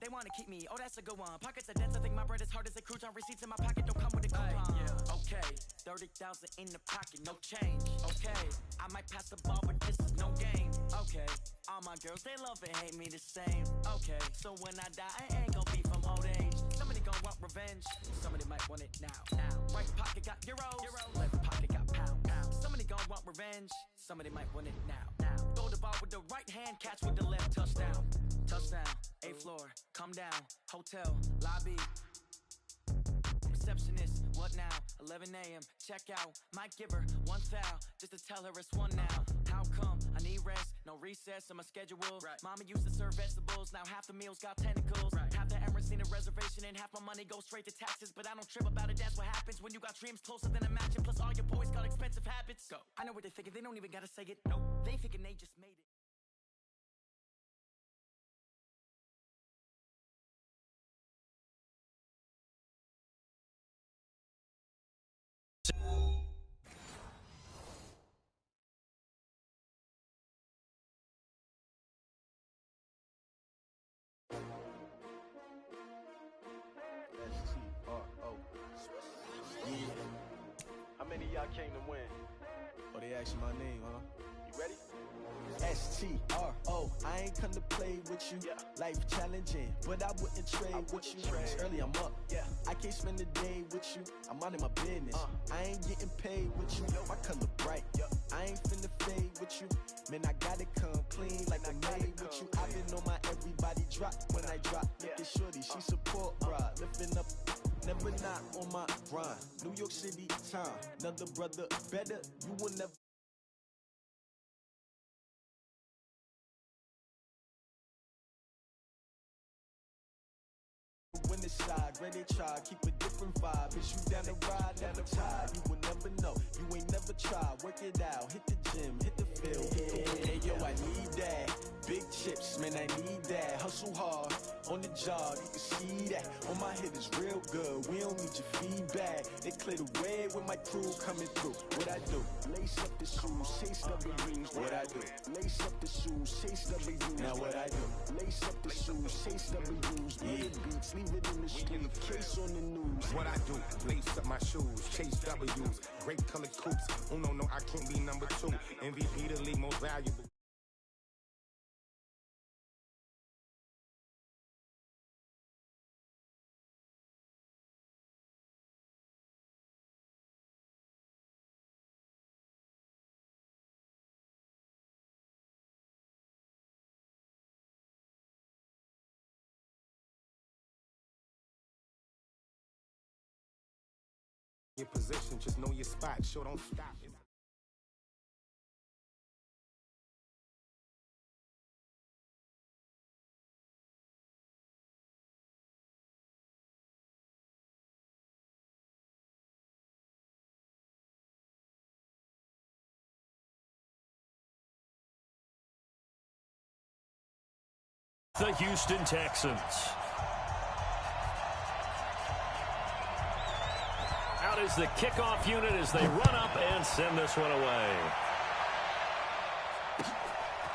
they wanna keep me, oh that's a good one. Pockets are dense, I think my bread is hard as a crouton. Receipts in my pocket don't come with a coupon. Okay, 30,000 in the pocket, no change. Okay, I might pass the ball, but this is no game. Okay, all my girls, they love and hate me the same. Okay, so when I die, I ain't gon' be from old age. Somebody gon' want revenge, somebody might want it now. Right pocket got euros, left pocket got pound. Somebody gon' want revenge, somebody might want it now. Throw the ball with the right hand, catch with the left, touchdown. Touchdown, 8th floor, come down, hotel, lobby. Receptionist, what now? 11 a.m., check out. Might give her one foul, just to tell her it's one now. How come? I need rest, no recess in my schedule. Mama used to serve vegetables, now half the meals got tentacles. Half the errands need a reservation and half my money goes straight to taxes. But I don't trip about it, that's what happens when you got dreams closer than a mansion. Plus all your boys got expensive habits. Go. I know what they're thinking, they don't even gotta say it. No, they thinking they just made it. S-T-R-O. Yeah. How many of y'all came to win? Oh, they asking my name, huh? You ready? S-T-R-O. I ain't come to play with you. Life challenging, but I wouldn't trade with you. It's early, I'm up. I can't spend the day with you. I'm minding my business. I ain't getting paid with you. My color bright. I ain't finna fade with you. Man, I gotta come clean like I made with you. I've been on my everybody drop when I drop. Look at shorty, she support ride. Lifting up, never not on my grind. New York City time. Another brother better. You will never. When it's side, ready to try, keep a different vibe. Is you down the ride, down the tide? You will never know, you ain't never tried. Work it out, hit the gym, hit the field. Hey yo, I need that. Big chips, man, I need that. Hustle hard, on the job, you can see that. On my head is real good, we don't need your feedback. They clear the way with my crew coming through. What I do? Lace up the shoes, chase W's. What I do? Lace up the shoes, chase W's. Now what I do? Lace up the shoes, chase W's. Yeah, beats, leave it in the street, case on the news. What I do? Lace up my shoes, chase W's. Great colored coops. Oh no, I can't be number 2. MVP the league most valuable. Your position, just know your spot, sure don't stop. The Houston Texans. Out is the kickoff unit as they run up and send this one away.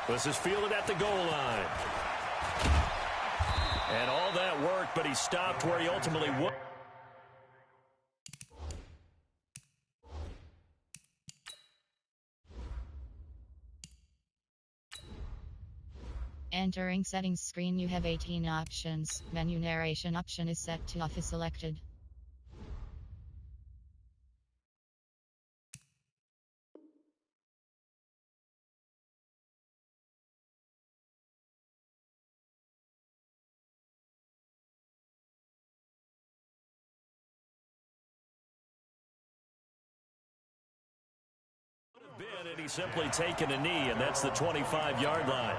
This is fielded at the goal line. And all that worked, but he stopped where he ultimately was. Entering settings screen, you have 18 options. Menu narration option is set to off is selected. And he's simply taken a knee, and that's the 25-yard line.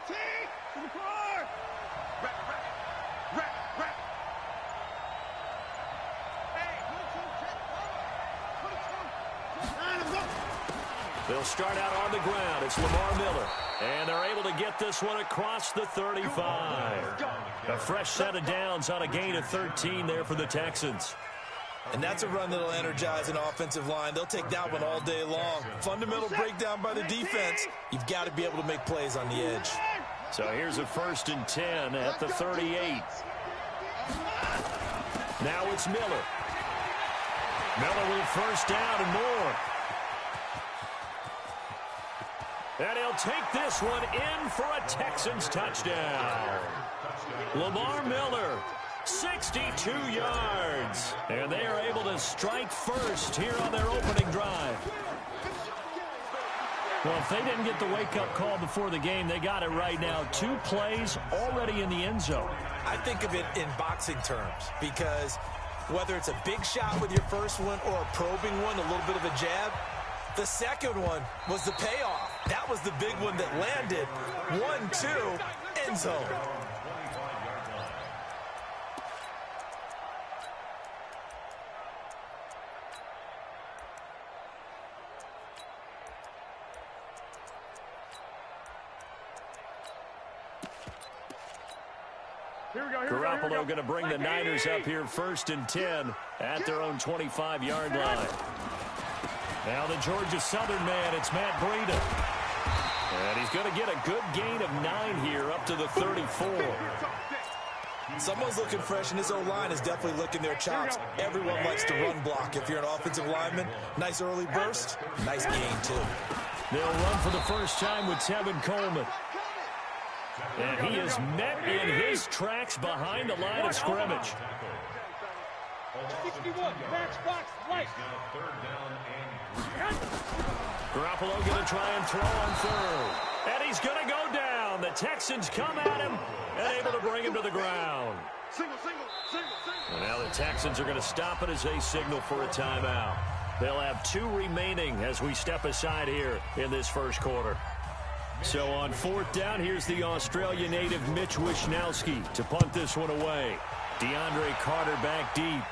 To the car! Hey, 1, 2, check, 1, 2, They'll start out on the ground. It's Lamar Miller. And they're able to get this one across the 35. A fresh set of downs on a gain of 13 there for the Texans. And that's a run that'll energize an offensive line. They'll take that one all day long. Fundamental breakdown by the defense. You've got to be able to make plays on the edge. So here's a 1st and 10 at the 38. Now it's Miller. Miller with 1st down and more. And he'll take this one in for a Texans touchdown. Lamar Miller, 62 yards. And they are able to strike first here on their opening drive. Well, if they didn't get the wake-up call before the game, they got it right now. 2 plays already in the end zone. I think of it in boxing terms because whether it's a big shot with your first one or a probing one, a little bit of a jab, the second one was the payoff. That was the big one that landed. 1-2, end zone. Garoppolo going to bring the Niners up here 1st and 10 at their own 25-yard line. Now the Georgia Southern man, it's Matt Breida. And he's going to get a good gain of 9 here up to the 34. Someone's looking fresh, and his O-line is definitely licking their chops. Everyone likes to run block. If you're an offensive lineman, nice early burst, nice gain, too. They'll run for the first time with Tevin Coleman. And he is met in his tracks behind the line of scrimmage. 61, match box, right. Garoppolo going to try and throw on 3rd. And he's going to go down. The Texans come at him and able to bring him to the ground. And now the Texans are going to stop it as they signal for a timeout. They'll have 2 remaining as we step aside here in this first quarter. So on 4th down, here's the Australia native Mitch Wishnowsky to punt this one away. DeAndre Carter back deep.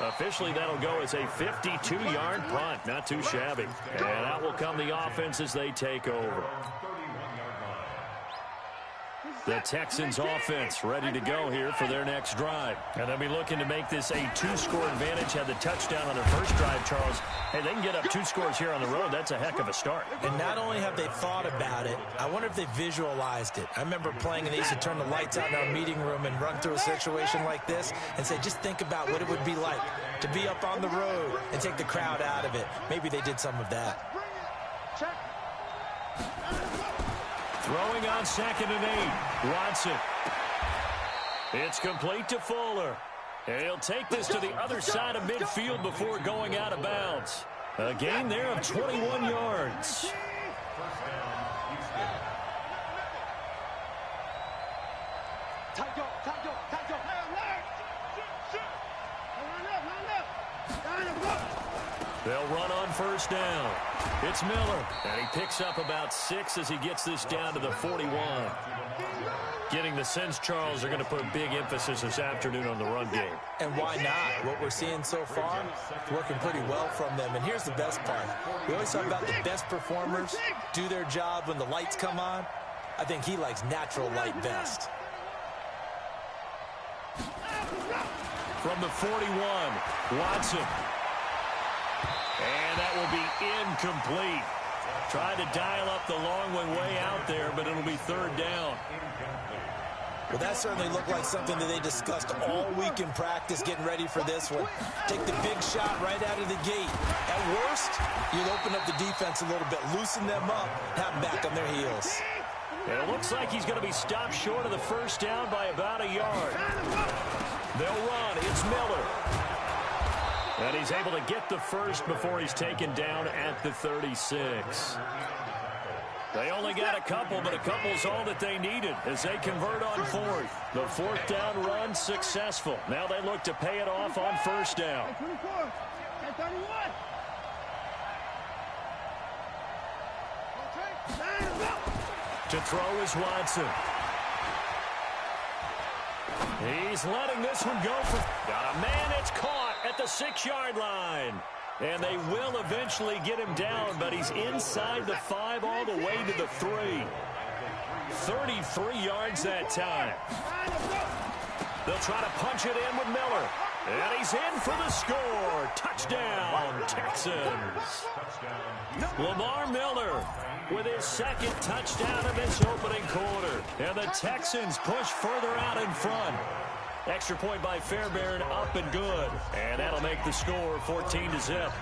Officially, that'll go as a 52-yard punt. Not too shabby. And out will come the offense as they take over. The Texans offense ready to go here for their next drive. And they'll be looking to make this a 2-score advantage. Had the touchdown on their first drive, Charles. Hey, they can get up 2 scores here on the road. That's a heck of a start. And not only have they thought about it, I wonder if they visualized it. I remember playing and they used to turn the lights out in our meeting room and run through a situation like this and say, just think about what it would be like to be up on the road and take the crowd out of it. Maybe they did some of that. Throwing on 2nd and 8. Watson. It's complete to Fuller. And he'll take this to the other side of midfield before going out of bounds. A gain there of 21 yards. They'll run on 1st down. It's Miller. And he picks up about 6 as he gets this down to the 41. Getting the sense, Charles, they're going to put a big emphasis this afternoon on the run game. And why not? What we're seeing so far, working pretty well from them. And here's the best part. We always talk about the best performers do their job when the lights come on. I think he likes natural light best. From the 41, Watson. And that will be incomplete. Tried to dial up the long one way out there, but it'll be 3rd down. Well, that certainly looked like something that they discussed all week in practice getting ready for this one. Take the big shot right out of the gate. At worst, you'll open up the defense a little bit, loosen them up, have them back on their heels. And it looks like he's going to be stopped short of the 1st down by about a yard. They'll run. It's Miller. And he's able to get the 1st before he's taken down at the 36. They only got a couple, but a couple's all that they needed as they convert on 4th. The 4th down run successful. Now they look to pay it off on 1st down. To throw is Watson. He's letting this one go for... Got a man, it's caught at the 6-yard line. And they will eventually get him down, but he's inside the 5 all the way to the 3. 33 yards that time. They'll try to punch it in with Miller. And he's in for the score. Touchdown, Texans. Lamar Miller with his second touchdown of this opening quarter. And the Texans push further out in front. Extra point by Fairbairn, up and good. And that'll make the score 14-0.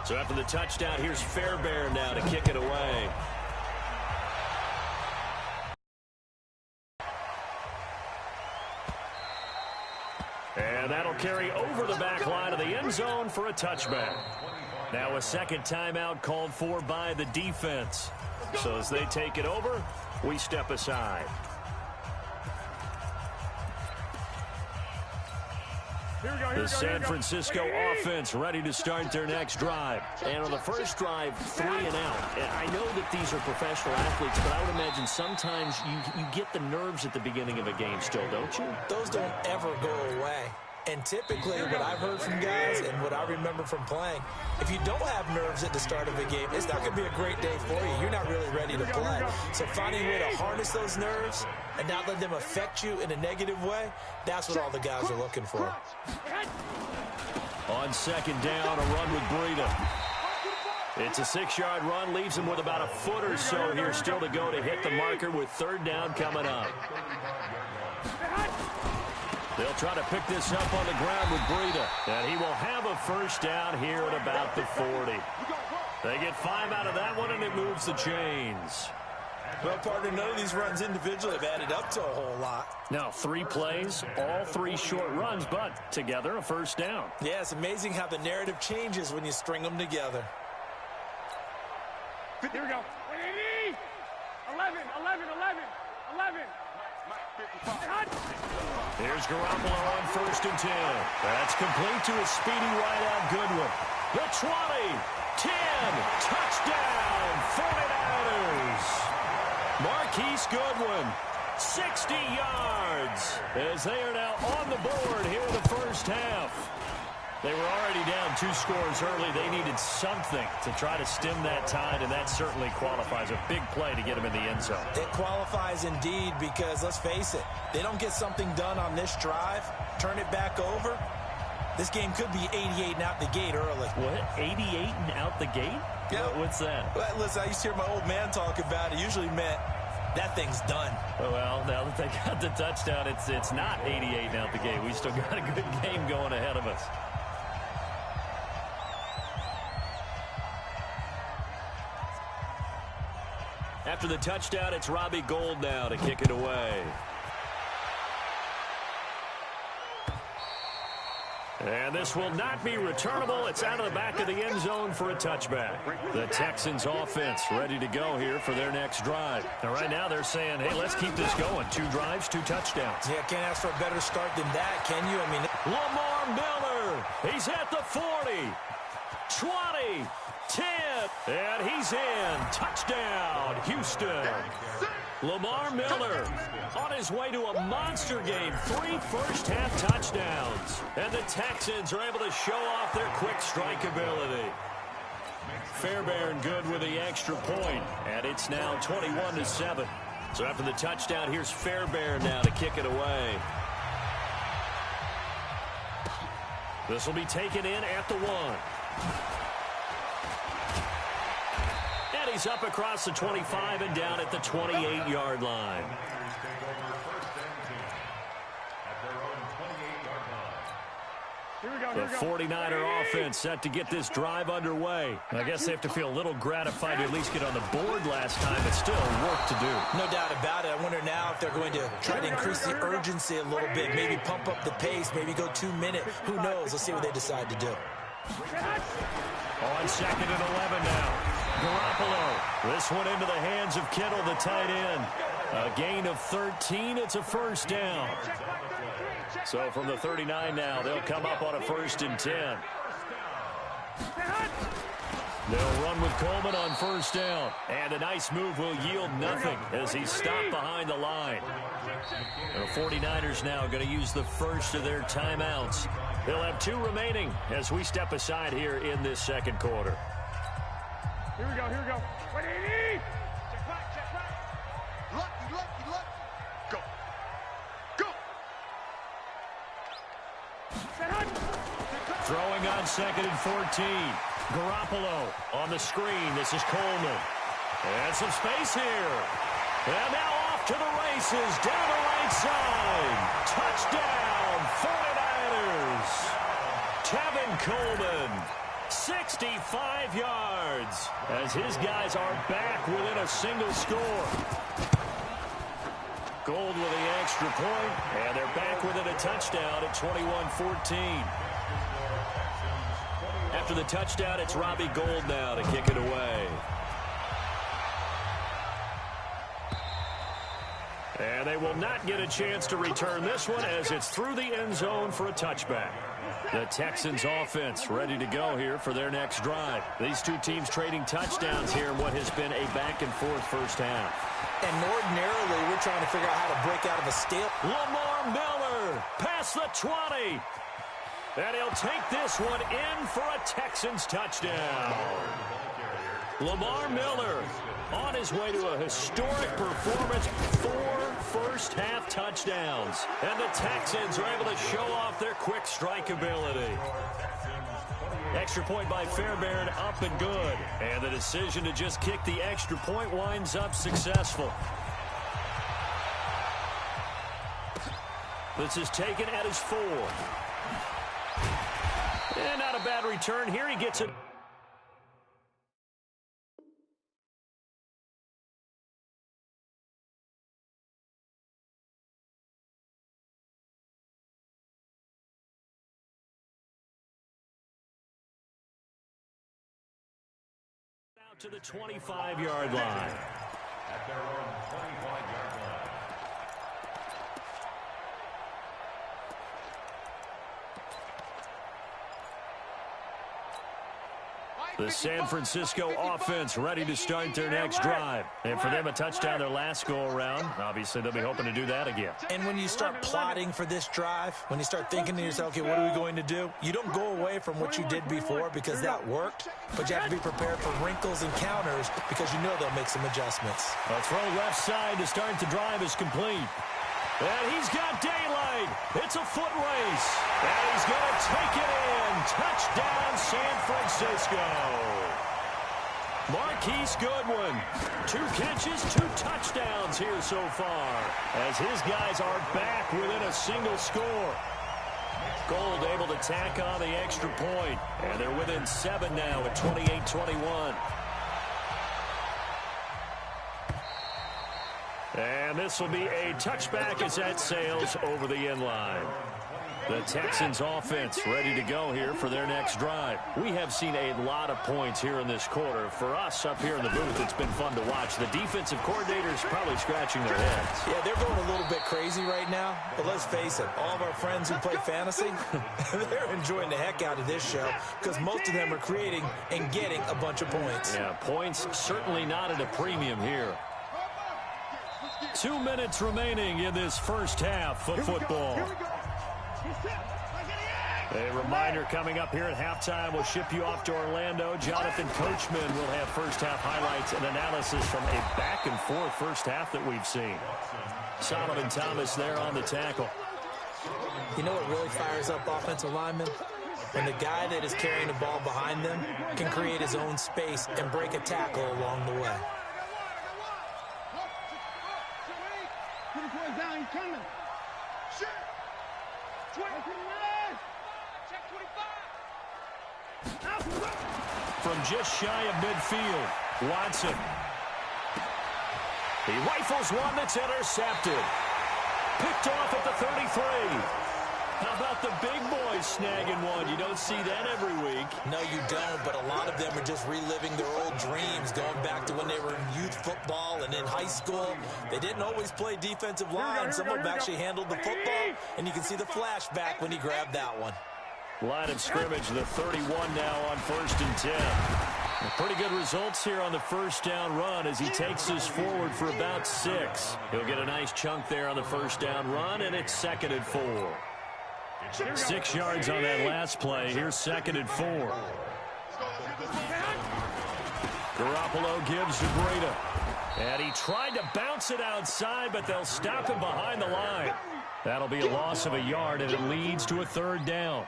So after the touchdown, here's Fairbairn now to kick it away. And that'll carry over the back line of the end zone for a touchback. Now a second timeout called for by the defense. So as they take it over, we step aside. The San Francisco offense ready to start their next drive. And on the first drive, 3 and out. And I know that these are professional athletes, but I would imagine sometimes you get the nerves at the beginning of a game still, don't you? Those don't ever go away. And typically, what I've heard from guys and what I remember from playing, if you don't have nerves at the start of a game, it's not going to be a great day for you. You're not really ready to play. So finding a way to harness those nerves and not let them affect you in a negative way, that's what all the guys are looking for. On second down, a run with Breida. It's a 6-yard run, leaves him with about a foot or so here still to go to hit the marker with third down coming up. They'll try to pick this up on the ground with Breida. And he will have a first down here at about the 40. They get 5 out of that one, and it moves the chains. Well, partner, none of these runs individually have added up to a whole lot. Now, 3 plays, all 3 short runs, but together a first down. Yeah, it's amazing how the narrative changes when you string them together. Here we go. 11, 11, 11, 11. Here's Garoppolo on first and 10. That's complete to a speedy wideout Goodwin. The 20, 10, touchdown, 49ers. Marquise Goodwin, 60 yards, as they are now on the board here in the first half. They were already down 2 scores early. They needed something to try to stem that tide, and that certainly qualifies. A big play to get them in the end zone. It qualifies indeed because, let's face it, they don't get something done on this drive, turn it back over, this game could be 88 and out the gate early. What? 88 and out the gate? Yeah. What's that? Well, listen, I used to hear my old man talk about it. Usually meant that thing's done. Well, now that they got the touchdown, it's not 88 and out the gate. We still got a good game going ahead of us. After the touchdown, it's Robbie Gould now to kick it away. And this will not be returnable. It's out of the back of the end zone for a touchback. The Texans offense ready to go here for their next drive. And right now they're saying, hey, let's keep this going. 2 drives, 2 touchdowns. Yeah, can't ask for a better start than that, can you? I mean, Lamar Miller, he's at the 40, 20, 10, and he's in. Touchdown, Houston. Lamar Miller on his way to a monster game. 3 first-half touchdowns. And the Texans are able to show off their quick strike ability. Fairbairn good with the extra point, and it's now 21-7. So after the touchdown, here's Fairbairn now to kick it away. This will be taken in at the 1. And he's up across the 25 and down at the 28-yard line. The 49er offense set to get this drive underway. I guess they have to feel a little gratified to at least get on the board last time, but still work to do. No doubt about it. I wonder now if they're going to try to increase the urgency a little bit, maybe pump up the pace, maybe go 2-minute. Who knows? Let's see what they decide to do. On second and 11 now. Garoppolo. This one into the hands of Kittle, the tight end. A gain of 13. It's a first down. So from the 39 now, they'll come up on a 1st and 10. They'll run with Coleman on first down. And a nice move will yield nothing as he's stopped behind the line. The 49ers now going to use the first of their timeouts. They'll have 2 remaining as we step aside here in this second quarter. Here we go, here we go. 180! Check right. Look. Go. Throwing on 2nd and 14. Garoppolo on the screen. This is Coleman. And some space here. And now off to the races down the right side. Touchdown, 49ers. Tevin Coleman, 65 yards, as his guys are back within a single score. Gold with the extra point, and they're back within a touchdown at 21-14. After the touchdown, it's Robbie Gould now to kick it away. And they will not get a chance to return this one as it's through the end zone for a touchback. The Texans offense ready to go here for their next drive. These 2 teams trading touchdowns here in what has been a back-and-forth first half. And ordinarily, we're trying to figure out how to break out of a stale. Lamar Miller past the 20. And he'll take this one in for a Texans touchdown. Lamar Miller on his way to a historic performance, 4 first-half touchdowns. And the Texans are able to show off their quick strike ability. Extra point by Fairbairn, up and good. And the decision to just kick the extra point winds up successful. This is taken at his 4. And not a bad return here. He gets it. Out to the 25-yard line. At their own 25-yard line. The San Francisco offense ready to start their next drive. And for them, a touchdown their last go-around. Obviously, they'll be hoping to do that again. And when you start plotting for this drive, when you start thinking to yourself, okay, what are we going to do? You don't go away from what you did before because that worked, but you have to be prepared for wrinkles and counters because you know they'll make some adjustments. A throw left side to start the drive is complete. And he's got daylight. It's a foot race. And he's going to take it in. Touchdown, San Francisco. Marquise Goodwin. 2 catches, 2 touchdowns here so far, as his guys are back within a single score. Gould able to tack on the extra point. And they're within 7 now at 28-21. And this will be a touchback as that sails over the end line. The Texans offense ready to go here for their next drive. We have seen a lot of points here in this quarter. For us up here in the booth, it's been fun to watch. The defensive coordinators probably scratching their heads. Yeah, they're going a little bit crazy right now. But let's face it, all of our friends who play fantasy, they're enjoying the heck out of this show because most of them are creating and getting a bunch of points. Yeah, points certainly not at a premium here. 2 minutes remaining in this first half of football. A reminder coming up here at halftime. We'll ship you off to Orlando. Jonathan Coachman will have first half highlights and analysis from a back-and-forth first half that we've seen. Solomon Thomas there on the tackle. You know what really fires up offensive linemen? When the guy that is carrying the ball behind them can create his own space and break a tackle along the way. Down, he's coming. Shit. 20. Check 25. From just shy of midfield, Watson. He rifles one that's intercepted. Picked off at the 33. How about the big boys snagging one? You don't see that every week. No, you don't, but a lot of them are just reliving their old dreams, going back to when they were in youth football and in high school. They didn't always play defensive line. Some of them actually handled the football, and you can see the flashback when he grabbed that one. Line of scrimmage, the 31 now on 1st and 10. Pretty good results here on the first down run as he takes us forward for about 6. He'll get a nice chunk there on the first down run, and it's 2nd and 4. 6 yards on that last play. Here's 2nd and 4. Garoppolo gives to Breida. And he tried to bounce it outside, but they'll stop him behind the line. That'll be a loss of a yard, and it leads to a 3rd down.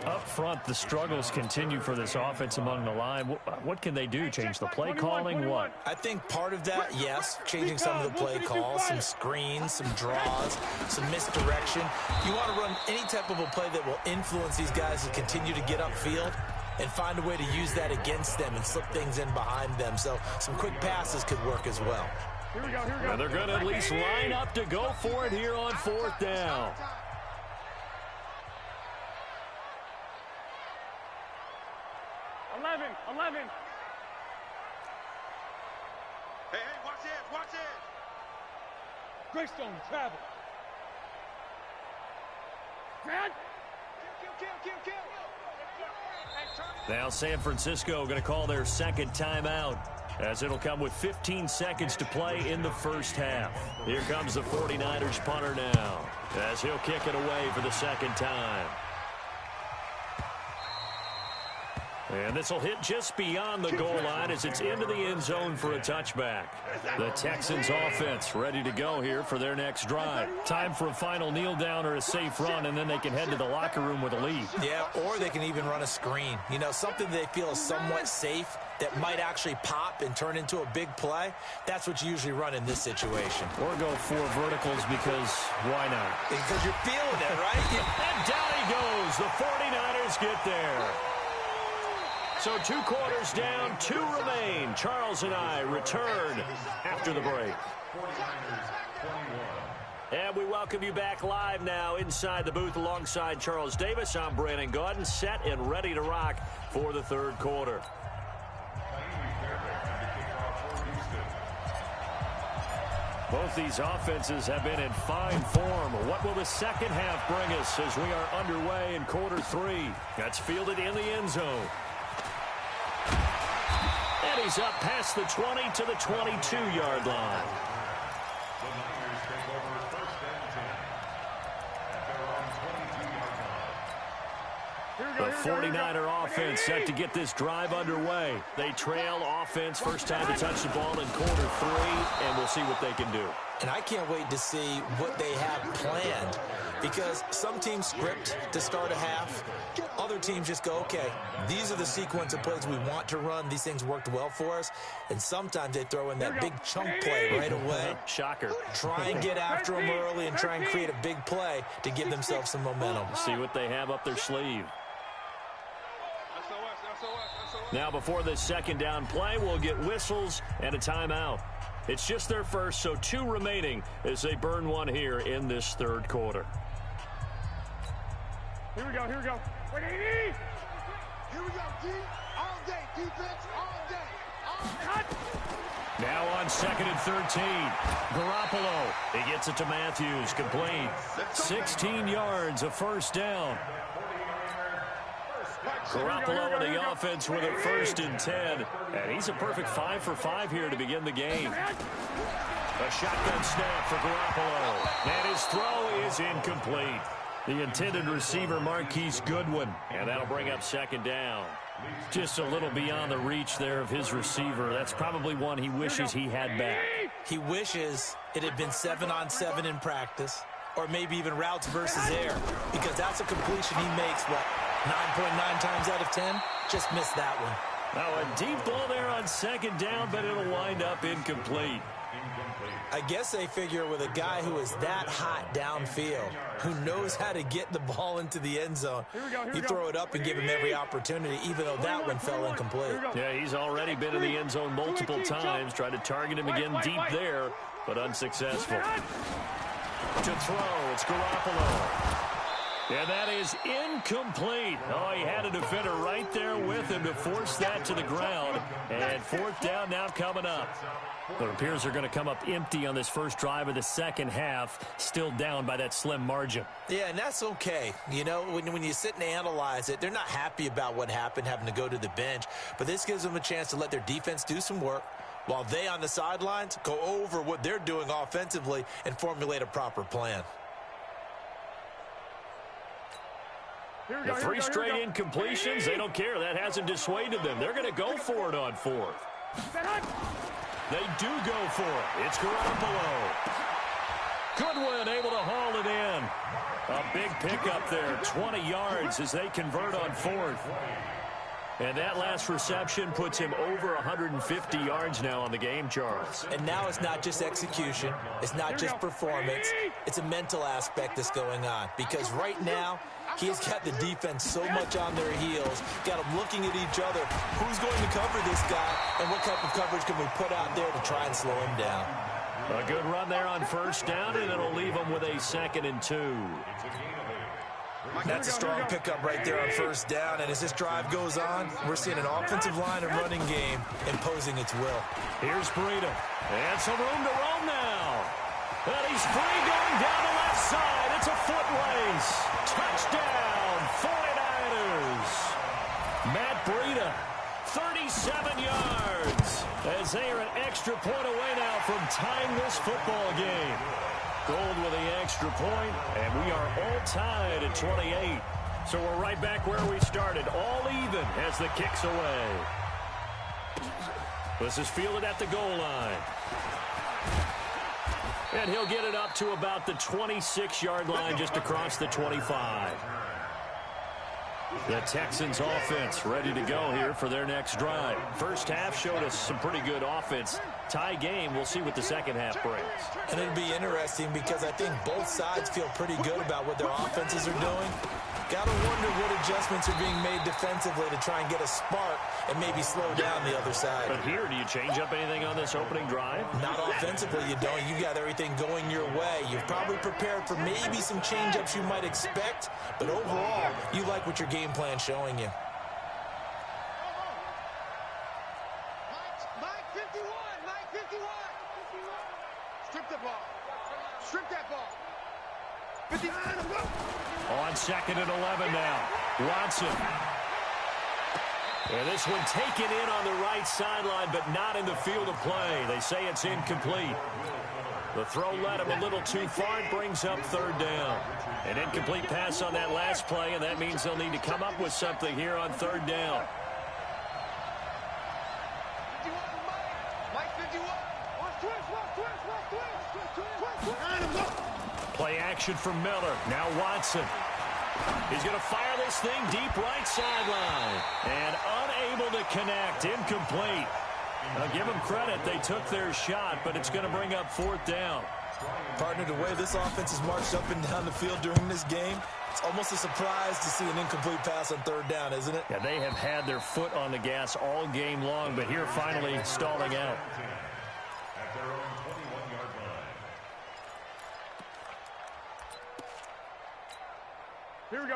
Up front, the struggles continue for this offense among the line. What can they do? Change the play calling? What? I think part of that, yes, changing some of the play calls, some screens, some draws, some misdirection. You want to run any type of a play that will influence these guys to continue to get upfield and find a way to use that against them and slip things in behind them. So some quick passes could work as well. Here we go, here we go. And they're going to at least line up to go for it here on 4th down. Eleven. Hey, watch this. Greystone, travel. Grant. Kill. Now San Francisco going to call their 2nd timeout, as it'll come with 15 seconds to play in the first half. Here comes the 49ers punter now, as he'll kick it away for the 2nd time. And this will hit just beyond the goal line as it's into the end zone for a touchback. The Texans offense ready to go here for their next drive. Time for a final kneel down or a safe run, and then they can head to the locker room with a lead. Yeah, or they can even run a screen. You know, something they feel is somewhat safe that might actually pop and turn into a big play. That's what you usually run in this situation. Or go 4 verticals because why not? Because you're feeling it, right? And down he goes. The 49ers get there. So 2 quarters down, 2 remain. Charles and I return after the break. And we welcome you back live now inside the booth alongside Charles Davis. I'm Brandon Gaudin, set and ready to rock for the 3rd quarter. Both these offenses have been in fine form. What will the second half bring us as we are underway in quarter 3? That's fielded in the end zone. And he's up past the 20 to the 22-yard line. The 49er offense set to get this drive underway. They trail offense first time to touch the ball in quarter 3, and we'll see what they can do. And I can't wait to see what they have planned, because some teams script to start a half. Other teams just go, okay, these are the sequence of plays we want to run. These things worked well for us. And sometimes they throw in that big chunk play right away. Shocker. Try and get after them early and try and create a big play to give themselves some momentum. See what they have up their sleeve. Now before this second down play, we'll get whistles and a timeout. It's just their first, so 2 remaining as they burn 1 here in this 3rd quarter. Here we go. Wait, here we go, D. All day, defense, all day. Cut. Now on 2nd and 13. Garoppolo. He gets it to Matthews. Complete. 16 yards, a first down. Garoppolo and the offense with a 1st and 10. And he's a perfect 5 for 5 here to begin the game. A shotgun snap for Garoppolo. And his throw is incomplete. The intended receiver, Marquise Goodwin. And that'll bring up 2nd down. Just a little beyond the reach there of his receiver. That's probably one he wishes he had back. He wishes it had been 7-on-7 in practice, or maybe even routes versus air, because that's a completion he makes, 9.9 times out of 10? Just missed that one. Now a deep ball there on 2nd down, but it'll wind up incomplete. I guess they figure with a guy who is that hot downfield, who knows how to get the ball into the end zone, you throw it up and give him every opportunity, even though that one fell incomplete. Yeah, he's already been in the end zone multiple times, tried to target him again deep there, but unsuccessful. To throw, it's Garoppolo. And that is incomplete. Oh, he had a defender right there with him to force that to the ground. And fourth down now coming up. It appears they're going to come up empty on this first drive of the second half, still down by that slim margin. Yeah, and that's okay. You know, when you sit and analyze it, they're not happy about what happened, having to go to the bench. But this gives them a chance to let their defense do some work while they on the sidelines go over what they're doing offensively and formulate a proper plan. The three straight incompletions, they don't care. That hasn't dissuaded them. They're going to go for it on fourth. They do go for it. It's Garoppolo. Goodwin able to haul it in. A big pickup there, 20 yards as they convert on fourth. And that last reception puts him over 150 yards now on the game, Charles. And now it's not just execution. It's not just performance. It's a mental aspect that's going on. Because right now, he has got the defense so much on their heels, got them looking at each other. Who's going to cover this guy, and what type of coverage can we put out there to try and slow him down? A good run there on first down, and it'll leave him with a 2nd and 2. That's a strong pickup right there on first down, and as this drive goes on, we're seeing an offensive line and running game imposing its will. Here's Breida, and some room to roam now. And he's free going down the left side. It's a foot race. Touchdown, 49ers. Matt Breida, 37 yards, as they are an extra point away now from tying this football game. Gold with the extra point, and we are all tied at 28. So we're right back where we started, all even as the kick's away. This is fielded at the goal line. And he'll get it up to about the 26-yard line, just across the 25. The Texans offense ready to go here for their next drive. First half showed us some pretty good offense. Tie game, we'll see what the second half brings. And it'll be interesting because I think both sides feel pretty good about what their offenses are doing. Got to wonder what adjustments are being made defensively to try and get a spark and maybe slow down the other side. But here, do you change up anything on this opening drive? Not offensively, you don't. You got everything going your way. You've probably prepared for maybe some change-ups you might expect, but overall, you like what your game plan's showing you. Mike 51, Mike 51. Strip the ball. Strip that ball. 59, go. On 2nd and 11 now. Watson. And this one taken in on the right sideline, but not in the field of play. They say it's incomplete. The throw led him a little too far. It brings up 3rd down. An incomplete pass on that last play, and that means they'll need to come up with something here on 3rd down. Mike 51. Play action from Miller. Now Watson. He's going to fire this thing deep right sideline. And unable to connect. Incomplete. Now give them credit. They took their shot, but it's going to bring up 4th down. Partner, the way this offense has marched up and down the field during this game, it's almost a surprise to see an incomplete pass on 3rd down, isn't it? Yeah, they have had their foot on the gas all game long, but here finally stalling out.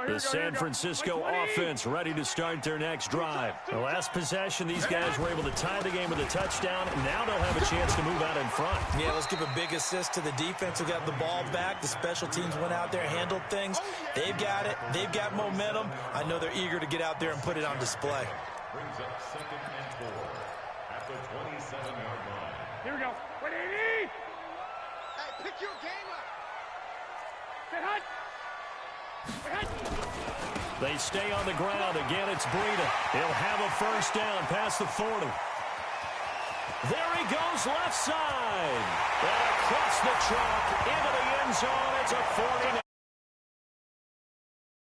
The San Francisco offense ready to start their next drive. The last possession, these guys were able to tie the game with a touchdown. Now they'll have a chance to move out in front. Yeah, let's give a big assist to the defense who got the ball back. The special teams went out there, handled things. They've got it. They've got momentum. I know they're eager to get out there and put it on display. Brings up 2nd and 4 at the 27-yard line. Here we go. 180. Hey, pick your game up. Get hot. They stay on the ground. Again, it's Breida. He'll have a first down past the 40. There he goes, left side. And across the track, into the end zone. It's a